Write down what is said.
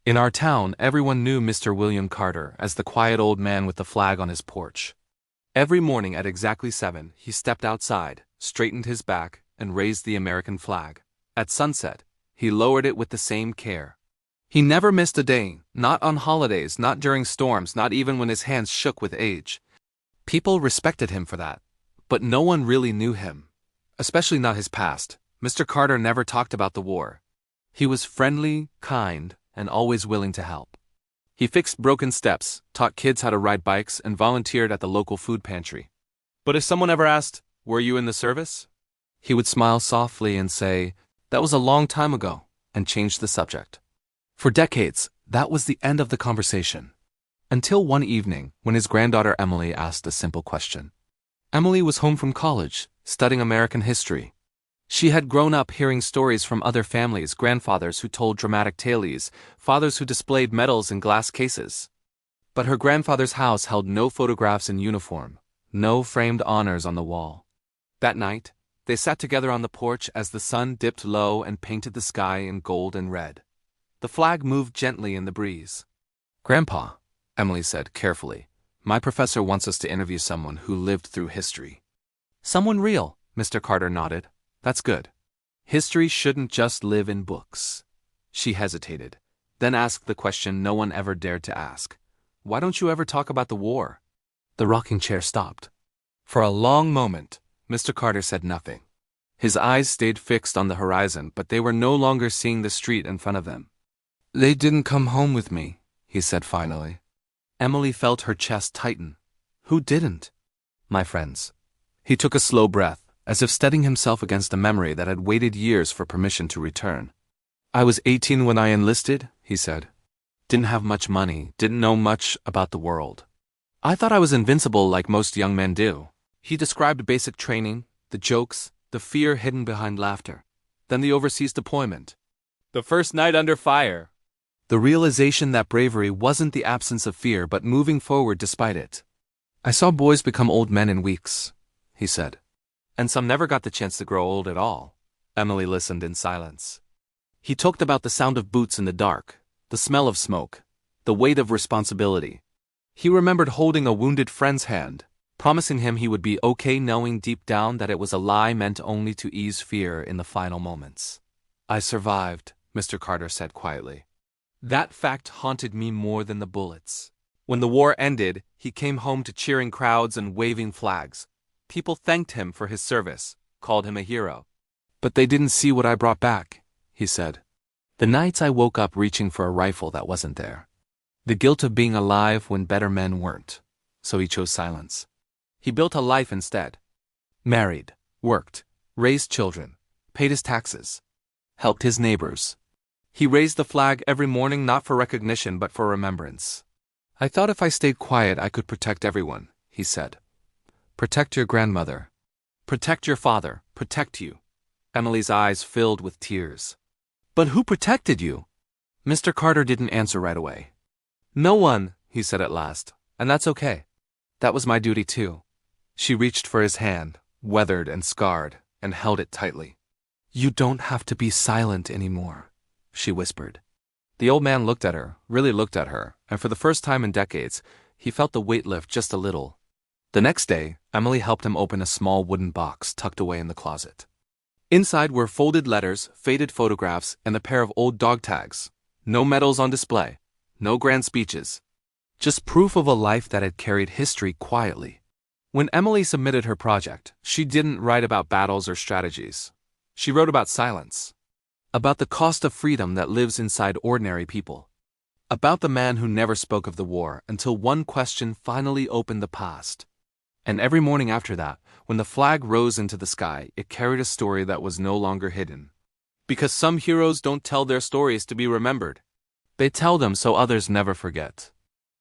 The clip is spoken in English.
In our town, everyone knew Mr. William Carter as the quiet old man with the flag on his porch. Every morning at exactly 7, he stepped outside, straightened his back, and raised the American flag. At sunset, he lowered it with the same care. He never missed a day, not on holidays, not during storms, not even when his hands shook with age. People respected him for that, but no one really knew him, especially not his past. Mr. Carter never talked about the war. He was friendly, kind, and always willing to help. He fixed broken steps, taught kids how to ride bikes, and volunteered at the local food pantry. But if someone ever asked, "Were you in the service?" he would smile softly and say, "That was a long time ago," and change the subject. For decades, that was the end of the conversation. Until one evening, when his granddaughter Emily asked a simple question. Emily was home from college, studying American history. She had grown up hearing stories from other families, grandfathers who told dramatic tales, fathers who displayed medals in glass cases. But her grandfather's house held no photographs in uniform, no framed honors on the wall. That night, they sat together on the porch as the sun dipped low and painted the sky in gold and red. The flag moved gently in the breeze. "Grandpa," Emily said carefully, "my professor wants us to interview someone who lived through history." "Someone real," Mr. Carter nodded. "That's good. History shouldn't just live in books." She hesitated, then asked the question no one ever dared to ask. "Why don't you ever talk about the war?" The rocking chair stopped. For a long moment, Mr. Carter said nothing. His eyes stayed fixed on the horizon, but they were no longer seeing the street in front of them. "They didn't come home with me," he said finally. Emily felt her chest tighten. "Who didn't?" "My friends." He took a slow breath, as if steadying himself against a memory that had waited years for permission to return. "I was 18 when I enlisted," he said. "Didn't have much money, didn't know much about the world. I thought I was invincible like most young men do." He described basic training, the jokes, the fear hidden behind laughter. Then the overseas deployment. The first night under fire. The realization that bravery wasn't the absence of fear but moving forward despite it. "I saw boys become old men in weeks," he said. "And some never got the chance to grow old at all." Emily listened in silence. He talked about the sound of boots in the dark, the smell of smoke, the weight of responsibility. He remembered holding a wounded friend's hand, promising him he would be okay, knowing deep down that it was a lie meant only to ease fear in the final moments. "I survived," Mr. Carter said quietly. "That fact haunted me more than the bullets." When the war ended, he came home to cheering crowds and waving flags. People thanked him for his service, called him a hero. "But they didn't see what I brought back," he said. "The nights I woke up reaching for a rifle that wasn't there. The guilt of being alive when better men weren't." So he chose silence. He built a life instead. Married, worked, raised children, paid his taxes, helped his neighbors. He raised the flag every morning not for recognition but for remembrance. "I thought if I stayed quiet I could protect everyone," he said. "Protect your grandmother. Protect your father. Protect you." Emily's eyes filled with tears. "But who protected you?" Mr. Carter didn't answer right away. "No one," he said at last, "and that's okay. That was my duty too." She reached for his hand, weathered and scarred, and held it tightly. "You don't have to be silent anymore," she whispered. The old man looked at her, really looked at her, and for the first time in decades, he felt the weight lift just a little. The next day, Emily helped him open a small wooden box tucked away in the closet. Inside were folded letters, faded photographs, and a pair of old dog tags. No medals on display, no grand speeches. Just proof of a life that had carried history quietly. When Emily submitted her project, she didn't write about battles or strategies. She wrote about silence. About the cost of freedom that lives inside ordinary people. About the man who never spoke of the war until one question finally opened the past. And every morning after that, when the flag rose into the sky, it carried a story that was no longer hidden. Because some heroes don't tell their stories to be remembered. They tell them so others never forget.